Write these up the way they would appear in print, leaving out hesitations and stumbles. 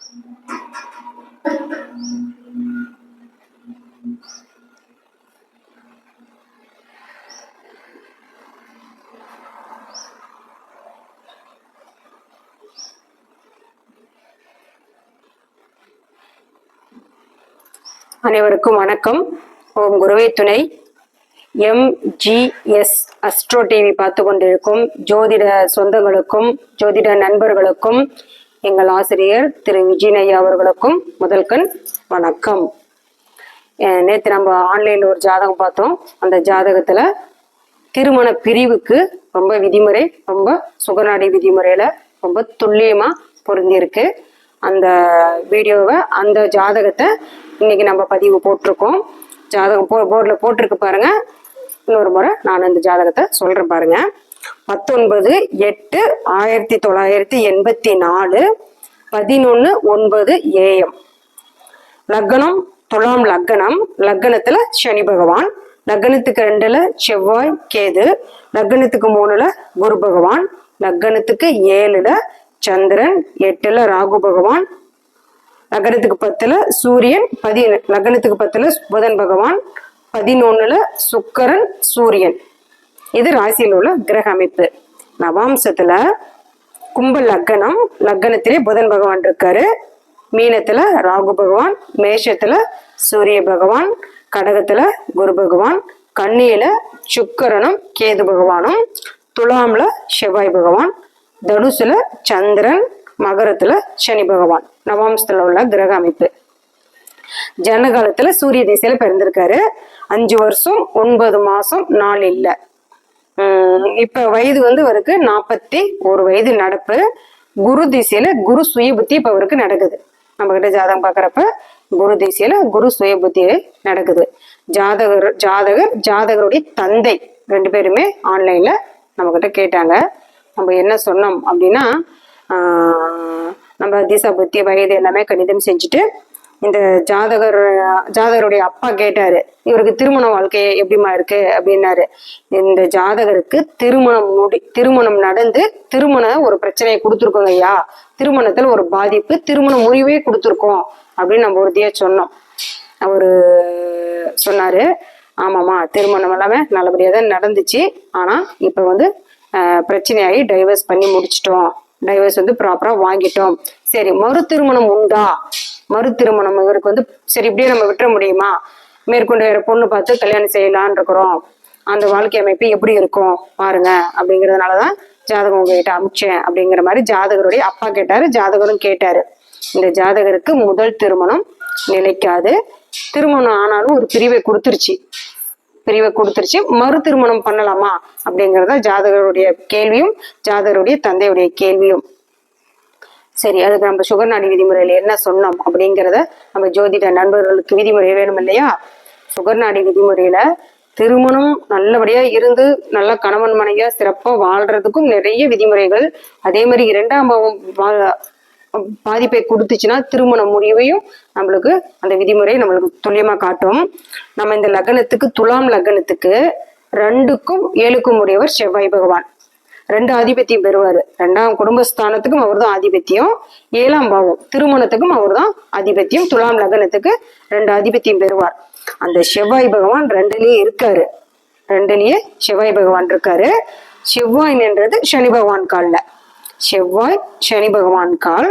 அனைவருக்கும் வணக்கம். ஓம் குருவே துணை. MGS அஸ்ட்ரோ டிவி பார்த்து கொண்டிருக்கும் ஜோதிட சொந்தங்களுக்கும் ஜோதிட நண்பர்களுக்கும் எங்கள் ஆசிரியர் திரு விஜயனையா அவர்களுக்கும் முதல்கண் வணக்கம். நேற்று நம்ம ஆன்லைனில் ஒரு ஜாதகம் பார்த்தோம். அந்த ஜாதகத்தில் திருமண பிரிவுக்கு ரொம்ப விதிமுறை, ரொம்ப சுகநாடி விதிமுறையில் ரொம்ப துல்லியமாக பொருந்திருக்கு. அந்த வீடியோவை, அந்த ஜாதகத்தை இன்னைக்கு நம்ம பதிவு போட்டிருக்கோம். ஜாதகம் போர்டில் போட்டிருக்கு பாருங்க. இன்னொரு முறை நான் அந்த ஜாதகத்தை சொல்றேன் பாருங்க. 19/8/1984 11:09 AM. லக்னம் துலாம் லக்னம். லக்னத்துல சனி பகவான், லக்னத்துக்கு 2ல செவ்வாய் கேது, லக்னத்துக்கு 3ல குரு பகவான், லக்னத்துக்கு 7ல சந்திரன், 8ல ராகு பகவான், லக்னத்துக்கு 10ல சூரியன், லக்னத்துக்கு 10ல புதன் பகவான், 11ல சுக்கிரன் சூரியன். இது ராசியில் உள்ள கிரக அமைப்பு. நவாம்சத்துல கும்ப லக்னம், லக்னத்திலே புதன் பகவான் இருக்காரு, மீனத்துல ராகு பகவான், மேஷத்துல சூரிய பகவான், கடகத்துல குரு பகவான், கன்னியில சுக்கிரனும் கேது பகவானும், துலாம்ல செவ்வாய் பகவான், தனுசுல சந்திரன், மகரத்துல சனி பகவான். நவாம்சத்துல உள்ள கிரக அமைப்பு. ஜனகாலத்துல சூரிய திசையில பிறந்திருக்காரு. 5 வருஷம் 9 மாசம் நாள் இல்ல. இப்ப வயது அவருக்கு 41 வயது நடப்பு. குரு திசையில குரு சுய புத்தி இப்ப அவருக்கு நடக்குது. நம்ம கிட்ட ஜாதகம் பாக்குறப்ப குரு திசையில குரு சுய புத்தி நடக்குது. ஜாதகருடைய தந்தை 2 பேருமே ஆன்லைன்ல நம்ம கிட்ட கேட்டாங்க. நம்ம என்ன சொன்னோம் அப்படின்னா, நம்ம திசா புத்தி வயது எல்லாமே கணிதம் செஞ்சுட்டு, இந்த ஜாதகருடைய அப்பா கேட்டாரு, இவருக்கு திருமண வாழ்க்கை எப்படிமா இருக்கு அப்படின்னாரு. இந்த ஜாதகருக்கு திருமணம் நடந்து ஒரு பிரச்சனையை கொடுத்துருக்கோங்க ஐயா, திருமணத்துல ஒரு பாதிப்பு, திருமண முறிவே கொடுத்துருக்கோம் அப்படின்னு நம்ம உறுதியா சொன்னோம். அவரு சொன்னாரு, ஆமாமா திருமணம் எல்லாமே நல்லபடியா தான் நடந்துச்சு, ஆனா இப்ப பிரச்சனையாகி டைவர்ஸ் பண்ணி முடிச்சிட்டோம், டைவர்ஸ் ப்ராப்பரா வாங்கிட்டோம். சரி, மறு திருமணம் உண்டா? மறு திருமணம் இவருக்கு சரி இப்படியே நம்ம விட்டுற முடியுமா? மேற்கொண்டு வேற பொண்ணு பார்த்து கல்யாணம் செய்யலான் இருக்கிறோம், அந்த வாழ்க்கை அமைப்பு எப்படி இருக்கும் பாருங்க அப்படிங்கிறதுனாலதான் ஜாதகம் உங்ககிட்ட அமிச்சேன் அப்படிங்கிற மாதிரி ஜாதகருடைய அப்பா கேட்டாரு. ஜாதகரும் கேட்டாரு. இந்த ஜாதகருக்கு முதல் திருமணம் நிலைக்காது. திருமணம் ஆனாலும் ஒரு பிரிவை கொடுத்துருச்சு. மறு திருமணம் பண்ணலாமா அப்படிங்கறத ஜாதகருடைய கேள்வியும் ஜாதகருடைய தந்தையுடைய கேள்வியும். சரி, அதுக்கு நம்ம சுகநாடி விதிமுறையில என்ன சொன்னோம் அப்படிங்கிறத நம்ம ஜோதிட நண்பர்களுக்கு விதிமுறை வேணும் இல்லையா? சுகநாடி விதிமுறையில திருமணம் நல்லபடியா இருந்து நல்ல கணவன் மனைவியா சிறப்பா வாழ்றதுக்கும் நிறைய விதிமுறைகள், அதே மாதிரி 2ஆம் பாதிப்பை கொடுத்துச்சுன்னா திருமண முடிவையும் நம்மளுக்கு அந்த விதிமுறை நம்மளுக்கு துல்லியமா காட்டும். நம்ம இந்த லக்னத்துக்கு துலாம் லக்னத்துக்கு 2க்கும் 7க்கும் உடையவர் செவ்வாய் பகவான். 2 ஆதிபத்தியம் பெறுவாரு. 2ஆம் குடும்பஸ்தானத்துக்கும் அவர் தான் ஆதிபத்தியம், 7ஆம் பாவம் திருமணத்துக்கும் அவர் தான் ஆதிபத்தியம். துலாம் லக்னத்துக்கு 2 ஆதிபத்தியம் பெறுவார். அந்த செவ்வாய் பகவான் 2லயே இருக்காரு. 2லயே செவ்வாய் பகவான் இருக்காரு. செவ்வாய் என்றது சனி பகவான் கால்ல. செவ்வாய் சனி பகவான் கால்.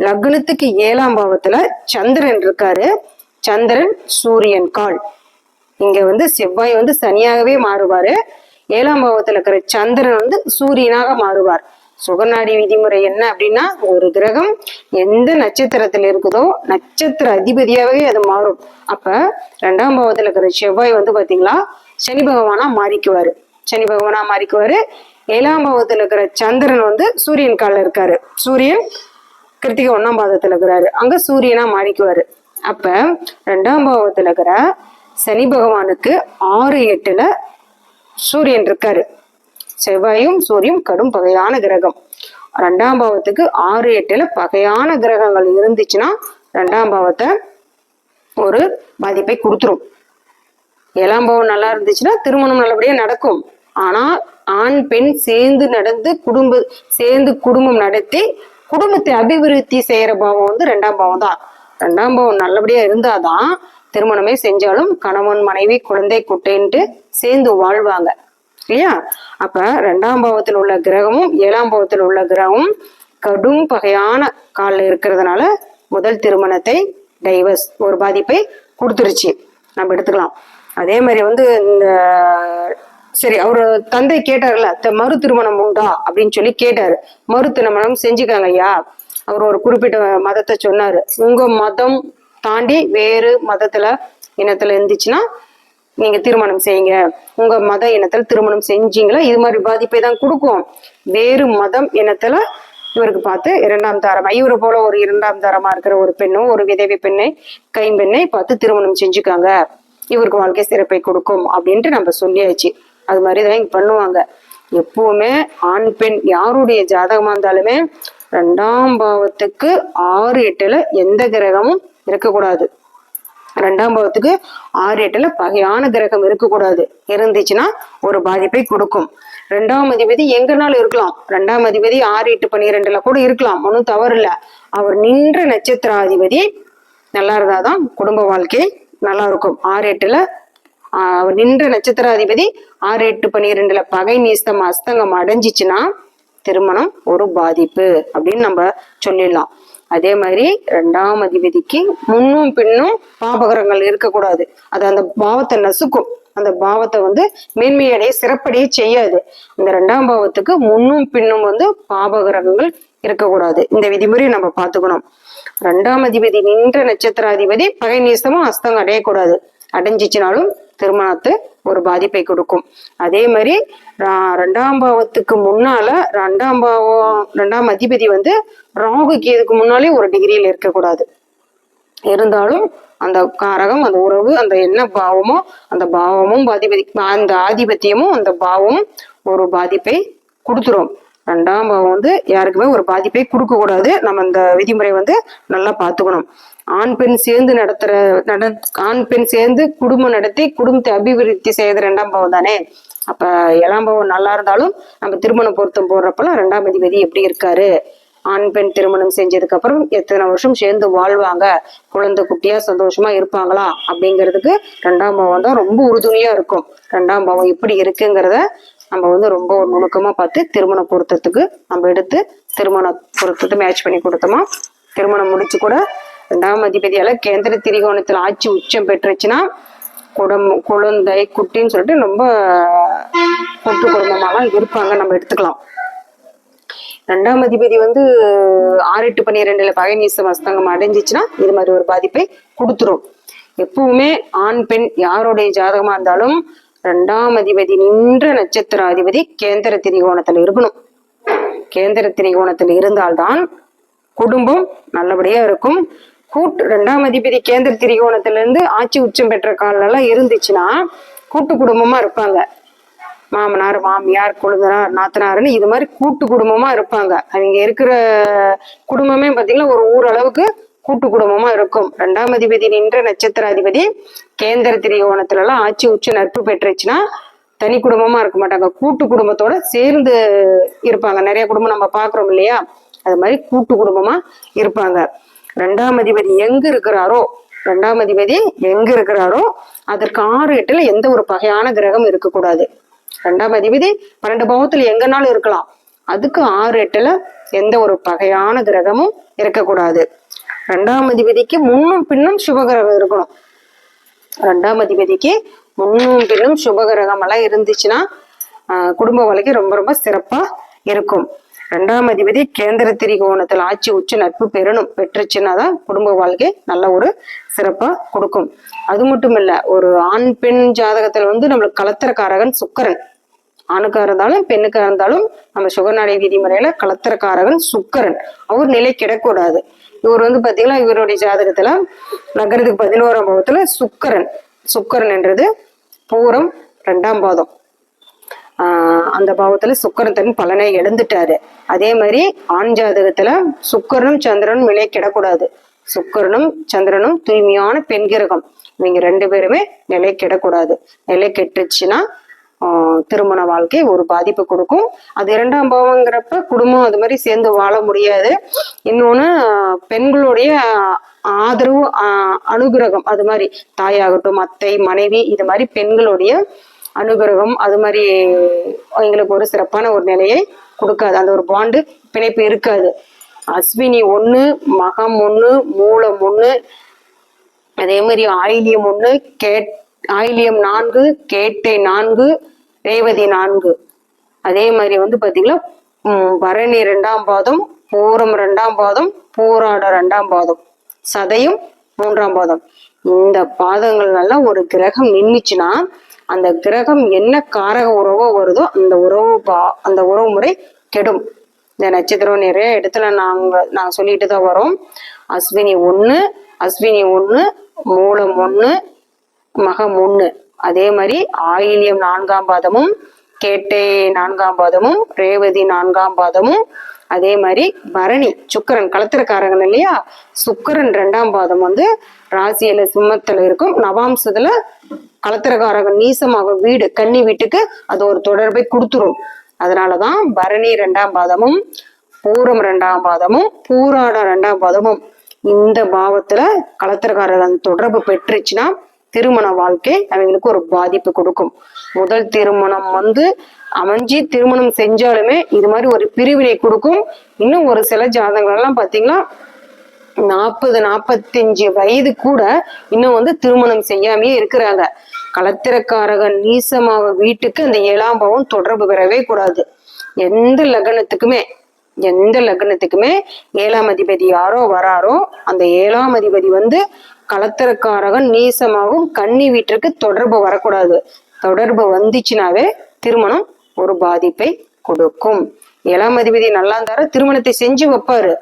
லக்னத்துக்கு 7ஆம் பாவத்துல சந்திரன் இருக்காரு. சந்திரன் சூரியன் கால். இங்க செவ்வாய் சனியாகவே மாறுவாரு. 7ஆம் பாவத்துல இருக்கிற சந்திரன் சூரியனாக மாறுவார். சுகநாடி விதிமுறை என்ன அப்படின்னா, ஒரு கிரகம் எந்த நட்சத்திரத்துல இருக்குதோ நட்சத்திர அதிபதியாவே அது மாறும். அப்ப 2ஆம் பாவத்துல இருக்கிற செவ்வாய் பாத்தீங்களா சனி பகவானா மாறிக்குவாரு. 7ஆம் பாவத்துல இருக்கிற சந்திரன் சூரியன் கால இருக்காரு. சூரியன் கிருத்திகை 1ஆம் பாதத்துல இருக்கிறாரு. அங்க சூரியனா மாறிக்குவாரு. அப்ப 2ஆம் பாவத்துல இருக்கிற சனி பகவானுக்கு 6-8ல சூரியன் இருக்காரு. செவ்வாயும் சூரியன் கடும் பகையான கிரகம். 2ஆம் பாவத்துக்கு 6-8ல பகையான கிரகங்கள் இருந்துச்சுன்னா 2ஆம் பாவத்தை ஒரு பாதிப்பை கொடுத்துரும். 7ஆம் பாவம் நல்லா இருந்துச்சுன்னா திருமணம் நல்லபடியா நடக்கும். ஆனா ஆண் பெண் சேர்ந்து குடும்பம் நடத்தி குடும்பத்தை அபிவிருத்தி செய்யற பாவம் வந்து 2ஆம் பாவம் தான். 2ஆம் பாவம் நல்லபடியா இருந்தாதான் திருமணமே செஞ்சாலும் கணவன் மனைவி குழந்தை குட்டைன்ட்டு சேர்ந்து வாழ்வாங்க இல்லையா. அப்ப 2ஆம் பாவத்தில் உள்ள கிரகமும் 7ஆம் பாவத்தில் உள்ள கிரகமும் கடும் பகையான காலில் இருக்கிறதுனால முதல் திருமணத்தை டைவர்ஸ் ஒரு பாதிப்பை கொடுத்துருச்சு நம்ம எடுத்துக்கலாம். அதே மாதிரி வந்து இந்த சரி அவரு தந்தை கேட்டார்ல மறு திருமணம் உண்டா அப்படின்னு சொல்லி கேட்டாரு. மறு திருமணம் செஞ்சுக்காங்க ஐயா. அவர் ஒரு குறிப்பிட்ட மதத்தை சொன்னாரு. உங்க மதம் தாண்டி வேறு மதத்துல இனத்துல இருந்துச்சுன்னா நீங்க திருமணம் செய்யுங்க. உங்க மத இனத்துல திருமணம் செஞ்சீங்களா இது மாதிரி பாதிப்பை தான் கொடுக்கும். வேறு மதம் இனத்துல இவருக்கு பார்த்து 2ஆம் தாரம் இவரை போல ஒரு 2ஆம் தாரமா இருக்கிற ஒரு பெண்ணும் ஒரு விதவை பெண்ணை கைம்பெண்ணை பார்த்து திருமணம் செஞ்சுக்காங்க, இவருக்கு வாழ்க்கை சிறப்பை கொடுக்கும் அப்படின்ட்டு நம்ம சொல்லியாச்சு. அது மாதிரிதான் இங்க பண்ணுவாங்க. எப்பவுமே ஆண் பெண் யாருடைய ஜாதகமா இருந்தாலுமே 2ஆம் பாவத்துக்கு 6 8ல எந்த கிரகமும் இருக்கக்கூடாது. 2ஆம் பாவத்துக்கு 6 8ல பகையான கிரகம் இருக்கக்கூடாது. இருந்துச்சுன்னா ஒரு பாதிப்பை கொடுக்கும். 2ஆம் அதிபதி எங்கனாலும் இருக்கலாம். 2ஆம் அதிபதி 6 8 12ல கூட இருக்கலாம், ஒன்றும் தவறு இல்லை. அவர் நின்ற நட்சத்திராதிபதி நல்லா இருந்தாதான் குடும்ப வாழ்க்கை நல்லா இருக்கும். 6 8ல அவர் நின்ற நட்சத்திராதிபதி 6 8 12ல பகை நீஸ்தம் அஸ்தங்கம் அடைஞ்சிச்சுன்னா திருமணம் ஒரு பாதிப்பு அப்படின்னு நம்ம சொல்லிடலாம். அதே மாதிரி 2ஆம் அதிபதிக்கு முன்னும் பின்னும் பாபகரங்கள் இருக்கக்கூடாது. அது அந்த பாவத்தை நசுக்கும். அந்த பாவத்தை வந்து மேன்மையடைய சிறப்படைய செய்யாது. இந்த 2ஆம் பாவத்துக்கு முன்னும் பின்னும் வந்து பாபகிரகங்கள் இருக்கக்கூடாது. இந்த விதிமுறையை நம்ம பார்த்துக்கணும். 2ஆம் அதிபதி நின்ற நட்சத்திராதிபதி பகை நீசமும் அஸ்தங்கம் அடையக்கூடாது. அடைஞ்சிச்சுனாலும் திருமணத்தை ஒரு பாதிப்பை கொடுக்கும். அதே மாதிரி 2ஆம் பாவத்துக்கு முன்னால 2ஆம் அதிபதி வந்து ராகு கேதுக்கு முன்னாலே ஒரு டிகிரியில் இருக்கக்கூடாது. இருந்தாலும் அந்த காரகம் அந்த உறவு அந்த என்ன பாவமோ அந்த பாவமும் அந்த ஆதிபத்தியமும் அந்த பாவமும் ஒரு பாதிப்பை கொடுத்துரும். 2ஆம் பாவம் வந்து யாருக்குமே ஒரு பாதிப்பை கொடுக்க கூடாது. நம்ம அந்த விதிமுறை வந்து நல்லா பார்த்துக்கணும். ஆண் பெண் சேர்ந்து ஆண் பெண் சேர்ந்து குடும்பம் நடத்தி குடும்பத்தை அபிவிருத்தி செய்யறது 2ஆம் பாவம் தானே. அப்ப 7ஆம் பாவம் நல்லா இருந்தாலும் நம்ம திருமண பொருத்தம் போடுறப்பெல்லாம் 2ஆம் அதிபதி எப்படி இருக்காரு, ஆண் பெண் திருமணம் செஞ்சதுக்கு அப்புறம் எத்தனை வருஷம் சேர்ந்து வாழ்வாங்க, குழந்தை குட்டியா சந்தோஷமா இருப்பாங்களா அப்படிங்கிறதுக்கு 2ஆம் பாவம் தான் ரொம்ப உறுதுணையா இருக்கும். 2ஆம் பாவம் எப்படி இருக்குங்கிறத நம்ம வந்து ரொம்ப நுணுக்கமா பார்த்து திருமண பொருத்தத்துக்கு நம்ம எடுத்து திருமண பொருத்தத்தை மேட்ச் பண்ணி கொடுத்தோமா. திருமணம் முடிச்சு கூட 2ஆம் அதிபதியால கேந்திர திரிகோணத்துல ஆட்சி உச்சம் பெற்றுச்சுன்னா குழந்தை குட்டின்னு சொல்லிட்டு ரொம்ப கூட்டு குடும்பமாலாம் இருப்பாங்க நம்ம எடுத்துக்கலாம். 2ஆம் அதிபதி வந்து 6 8 12ல பகை நீசம் அஸ்தங்கம் அடைஞ்சிச்சுன்னா இது மாதிரி ஒரு பாதிப்பை கொடுத்துரும். எப்பவுமே ஆண் பெண் யாருடைய ஜாதகமா இருந்தாலும் 2ஆம் அதிபதி நின்ற நட்சத்திராதிபதி கேந்திர திரிகோணத்துல இருக்கணும். கேந்திர திரிகோணத்துல இருந்தால்தான் குடும்பம் நல்லபடியா இருக்கும். 2ஆம் அதிபதி கேந்திர திரிகோணத்துல இருந்து ஆட்சி உச்சம் பெற்ற காலெல்லாம் இருந்துச்சுன்னா கூட்டு குடும்பமா இருப்பாங்க. மாமனார் மாமியார் கொழுந்தனார் நாத்தனாருன்னு இது மாதிரி கூட்டு குடும்பமா இருப்பாங்க. அவங்க இருக்கிற குடும்பமே பாத்தீங்கன்னா ஒரு ஊரளவுக்கு கூட்டு குடும்பமா இருக்கும். 2ஆம் அதிபதி நின்ற நட்சத்திராதிபதி கேந்திர திரிகோணத்துல எல்லாம் ஆட்சி உச்ச நட்பு பெற்றுச்சுன்னா தனி குடும்பமா இருக்க மாட்டாங்க, கூட்டு குடும்பத்தோட சேர்ந்து இருப்பாங்க. நிறைய குடும்பம் நம்ம பாக்குறோம் இல்லையா, அது மாதிரி கூட்டு குடும்பமா இருப்பாங்க. 2ஆம் அதிபதி எங்க இருக்கிறாரோ 2ஆம் அதிபதி எங்க இருக்கிறாரோ அதற்கு 6 8ல எந்த ஒரு பகையான கிரகம் இருக்கக்கூடாது. 2ஆம் அதிபதி 12 பாவத்துல எங்கனாலும் இருக்கலாம். அதுக்கு 6 8ல எந்த ஒரு பகையான கிரகமும் இருக்கக்கூடாது. 2ஆம் அதிபதிக்கு முன்னும் பின்னும் சுபகிரகம் இருக்கணும். 2ஆம் அதிபதிக்கு முன்னும் பின்னும் சுபகிரகம் எல்லாம் இருந்துச்சுன்னா குடும்ப வாழ்க்கை ரொம்ப ரொம்ப சிறப்பா இருக்கும். 2ஆம் அதிபதி கேந்திர திரிகோணத்தில் ஆட்சி உச்ச நட்பு பெற்றுச்சுன்னா தான் குடும்ப வாழ்க்கை நல்ல ஒரு சிறப்பா கொடுக்கும். அது மட்டும் இல்ல, ஒரு ஆண் பெண் ஜாதகத்துல வந்து நம்மளுக்கு கலத்திரக்காரகன் சுக்கரன். ஆணுக்கா இருந்தாலும் பெண்ணுக்கா இருந்தாலும் நம்ம சுகநாடி விதிமுறையில கலத்திரக்காரகன் சுக்கரன். அவர் நிலை கிடக்கூடாது. இவர் வந்து பாத்தீங்கன்னா இவருடைய ஜாதகத்துல நகரத்துக்கு 11ஆம் பாவத்துல சுக்கரன் என்றது பூரம் 2ஆம் பாதம். அந்த பாவத்துல சுக்கரன் தன் பலனை இழந்துட்டாரு. அதே மாதிரி ஆண் ஜாதகத்துல சுக்கரனும் சந்திரனும் நிலை கிடக்கூடாது. சுக்கரனும் சந்திரனும் தூய்மையான பெண் கிரகம். இவங்க 2 பேருமே நிலை கிடக்கூடாது. நிலை கெட்டுச்சுன்னா திருமண வாழ்க்கை ஒரு பாதிப்பு கொடுக்கும். அது 2ஆம் பாவங்கிறப்ப குடும்பம் அது மாதிரி சேர்ந்து வாழ முடியாது. இன்னொன்னு பெண்களுடைய ஆதரவு அனுகிரகம், அது மாதிரி தாயாகட்டும், அத்தை, மனைவி, இது மாதிரி பெண்களுடைய அனுகிரகம் அது மாதிரி எங்களுக்கு ஒரு சிறப்பான ஒரு நிலையை கொடுக்காது. அந்த ஒரு பாண்டு பிணைப்பு இருக்காது. அஸ்வினி 1, மகம் 1, மூலம் 1, அதே மாதிரி ஆயிலியம் 1, ஆயிலியம் 4, கேட்டை 4, ரேவதி 4. அதே மாதிரி பாத்தீங்கன்னா பரணி 2ஆம் பாதம், பூரம் 2ஆம் பாதம், பூராட 2ஆம் பாதம், சதயம் 3ஆம் பாதம். இந்த பாதங்கள்லாம் ஒரு கிரகம் நின்றுச்சுன்னா அந்த கிரகம் என்ன காரக உறவோ வருதோ அந்த உறவு முறை கெடும். இந்த நட்சத்திரம் நிறைய இடத்துல நாங்க சொல்லிட்டு தான் வரோம். அஸ்வினி 1, மூலம் 1, மகம் 1, அதே மாதிரி ஆயிலியம் 4ஆம் பாதமும், கேட்டை 4ஆம் பாதமும், ரேவதி 4ஆம் பாதமும், அதே மாதிரி பரணி சுக்கிரன் களத்திரக்காரகன் இல்லையா, சுக்கிரன் 2ஆம் பாதம் ராசியில சிம்மத்துல இருக்கும். நவாம்சத்துல களத்திரக்காரகன் நீசமாக வீடு கன்னி வீட்டுக்கு அது ஒரு தொடர்பை கொடுத்துரும். அதனாலதான் பரணி 2ஆம் பாதமும், பூரம் 2ஆம் பாதமும், பூராட 2ஆம் பாதமும் இந்த பாவத்துல களத்திரக்காரகன் தொடர்பு பெற்றுச்சுன்னா திருமண வாழ்க்கை அவங்களுக்கு ஒரு பாதிப்பு கொடுக்கும். முதல் திருமணம் அமைஞ்சு திருமணம் செஞ்சாலுமே இது மாதிரி ஒரு பிரிவினை கொடுக்கும். இன்னும் ஒரு சில ஜாதகங்கள் எல்லாம் பாத்தீங்கன்னா 40-45 வயது கூட இன்னும் திருமணம் செய்யாமையே இருக்கிறாங்க. களத்திரக்காரகன் நீசமாக வீட்டுக்கு அந்த 7ஆம் பாவம் தொடர்பு பெறவே கூடாது. எந்த லக்னத்துக்குமே 7ஆம் அதிபதி யாரோ வராரோ அந்த 7ஆம் அதிபதி களத்திரக்காரகன் நீசமாகவும் கன்னி வீட்டிற்கு தொடர்பு வரக்கூடாது. தொடர்பு வந்துச்சுனாவே திருமணம் ஒரு பாதிப்பை கொடுக்கும். 7ஆம் அதிபதி நல்லா இருந்தாரு திருமணத்தை செஞ்சு வைப்பாரு.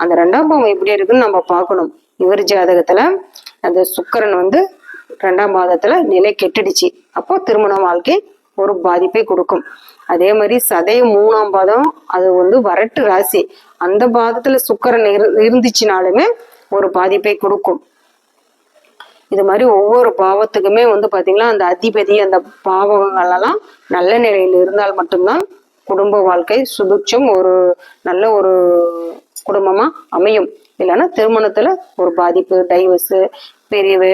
அந்த 2ஆம் பாவம் எப்படி இருக்குன்னு நம்ம பார்க்கணும். இவர் ஜாதகத்துல அந்த சுக்கிரன் 2ஆம் பாதத்துல நிலை கெட்டுடுச்சு. அப்போ திருமண வாழ்க்கை ஒரு பாதிப்பை கொடுக்கும். அதே மாதிரி சதயம் 3ஆம் பாதம் அது வரட்டு ராசி. அந்த பாதத்துல சுக்கிரன் இருந்துச்சுனாலுமே ஒரு பாதிப்பை கொடுக்கும். இது மாதிரி ஒவ்வொரு பாவத்துக்குமே பாத்தீங்கன்னா அந்த அதிபதி அந்த பாவங்கள் எல்லாம் நல்ல நிலையில் இருந்தால் மட்டும்தான் குடும்ப வாழ்க்கை சுபிட்சம் ஒரு நல்ல ஒரு குடும்பமா அமையும். இல்லைன்னா திருமணத்துல ஒரு பாதிப்பு, டைவர்ஸ், பிரிவு,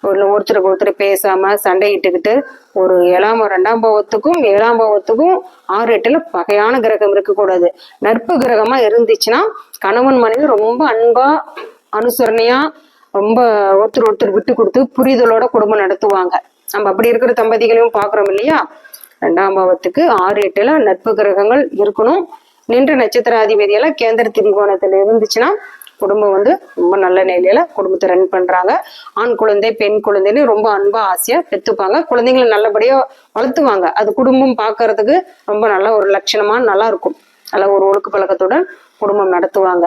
ஒருத்தருக்கு ஒருத்தர் பேசாம சண்டையிட்டுக்கிட்டு ஒரு 2ஆம் பாவத்துக்கும் 7ஆம் பாவத்துக்கும் 6-8ல பகையான கிரகம் இருக்கக்கூடாது. நட்பு கிரகமா இருந்துச்சுன்னா கணவன் மனைவி ரொம்ப அன்பா அனுசரணையா ரொம்ப ஒருத்தர் விட்டு கொடுத்து புரிதலோட குடும்பம் நடத்துவாங்க. நம்ம அப்படி இருக்கிற தம்பதிகளையும் பாக்குறோம் இல்லையா. 2ஆம் பாவத்துக்கு 6-8ல நட்பு கிரகங்கள் இருக்கணும். நின்ற நட்சத்திராதிபதியெல்லாம் கேந்திர திரிகோணத்துல இருந்துச்சுன்னா குடும்பம் ரொம்ப நல்ல நிலையில குடும்பத்தை ரன் பண்றாங்க. ஆண் குழந்தை பெண் குழந்தைன்னு ரொம்ப அன்பா ஆசையா பெற்றுப்பாங்க. குழந்தைங்களை நல்லபடியா வளர்த்துவாங்க. அது குடும்பம் பாக்குறதுக்கு ரொம்ப நல்ல ஒரு லட்சணமா நல்லா இருக்கும். நல்ல ஒரு ஒழுக்க பழக்கத்துடன் குடும்பம் நடத்துவாங்க.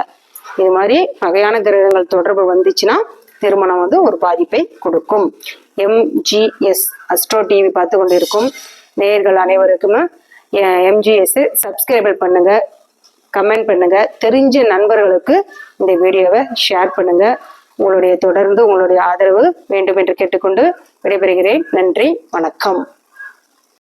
இது மாதிரி வகையான கிரகங்கள் தொடர்பு வந்துச்சுன்னா திருமணம் ஒரு பாதிப்பை கொடுக்கும். MGS அஸ்ட்ரோ டிவி பார்த்து கொண்டு இருக்கும் நேயர்கள் அனைவருக்குமே MGS சப்ஸ்கிரைப் பண்ணுங்க, கமெண்ட் பண்ணுங்க, தெரிஞ்ச நண்பர்களுக்கு இந்த வீடியோவை ஷேர் பண்ணுங்க. உங்களுடைய தொடர்ந்து உங்களுடைய ஆதரவு வேண்டும் என்று கேட்டுக்கொண்டு விடைபெறுகிறேன். நன்றி, வணக்கம்.